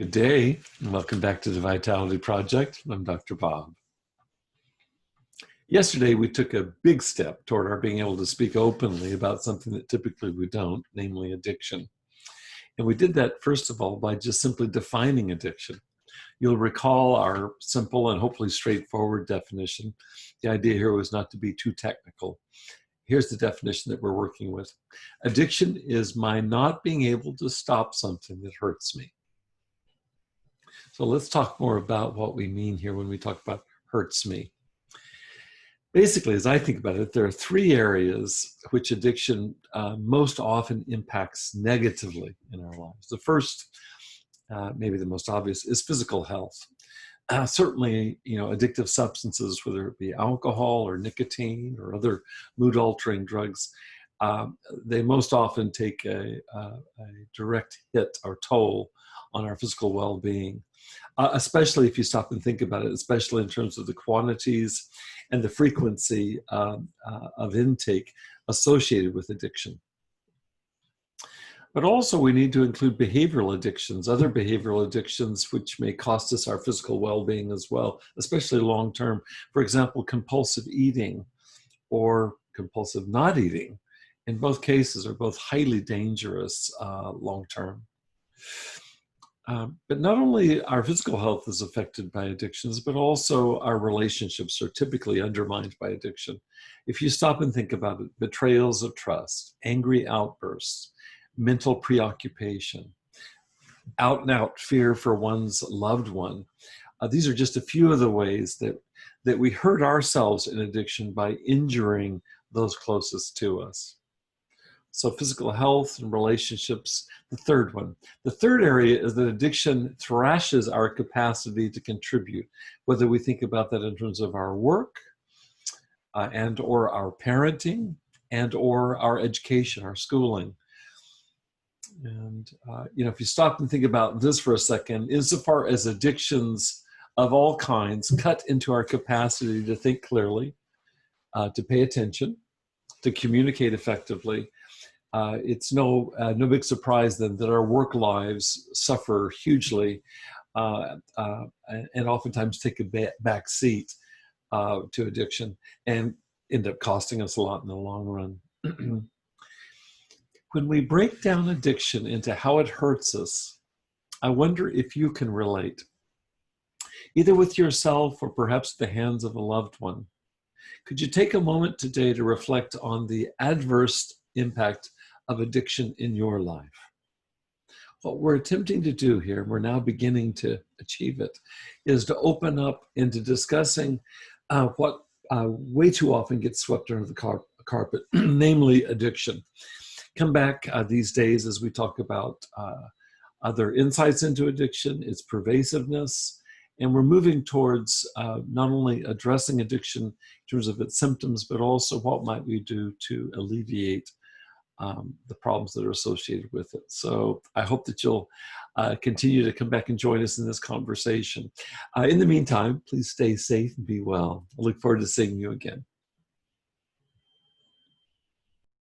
Good day, and welcome back to the Vitality Project. I'm Dr. Bob. Yesterday, we took a big step toward our being able to speak openly about something that typically we don't, namely addiction. And we did that, first of all, by just simply defining addiction. You'll recall our simple and hopefully straightforward definition. The idea here was not to be too technical. Here's the definition that we're working with. Addiction is my not being able to stop something that hurts me. So let's talk more about what we mean here when we talk about hurts me. Basically, as I think about it, there are three areas which addiction most often impacts negatively in our lives. The first, maybe the most obvious, is physical health. Certainly, addictive substances, whether it be alcohol or nicotine or other mood-altering drugs, they most often take a direct hit or toll on our physical well-being, especially if you stop and think about it, especially in terms of the quantities and the frequency of intake associated with addiction. But also we need to include behavioral addictions, other behavioral addictions which may cost us our physical well-being as well, especially long-term. For example, compulsive eating or compulsive not eating. In both cases are both highly dangerous long-term. But not only our physical health is affected by addictions, but also our relationships are typically undermined by addiction. If you stop and think about it, betrayals of trust, angry outbursts, mental preoccupation, out and out fear for one's loved one. These are just a few of the ways that we hurt ourselves in addiction by injuring those closest to us. So physical health and relationships, the third one. The third area is that addiction thrashes our capacity to contribute, whether we think about that in terms of our work and or our parenting and or our education, our schooling. And, if you stop and think about this for a second, insofar as addictions of all kinds cut into our capacity to think clearly, to pay attention, to communicate effectively, it's no big surprise then that our work lives suffer hugely and oftentimes take a back seat to addiction and end up costing us a lot in the long run. When we break down addiction into how it hurts us, I wonder if you can relate, either with yourself or perhaps the hands of a loved one. Could you take a moment today to reflect on the adverse impact of addiction in your life? What we're attempting to do here, we're now beginning to achieve it, is to open up into discussing what way too often gets swept under the carpet, namely addiction. Come back these days as we talk about other insights into addiction, its pervasiveness, and we're moving towards not only addressing addiction in terms of its symptoms, but also what might we do to alleviate the problems that are associated with it. So I hope that you'll continue to come back and join us in this conversation. In the meantime, please stay safe and be well. I look forward to seeing you again.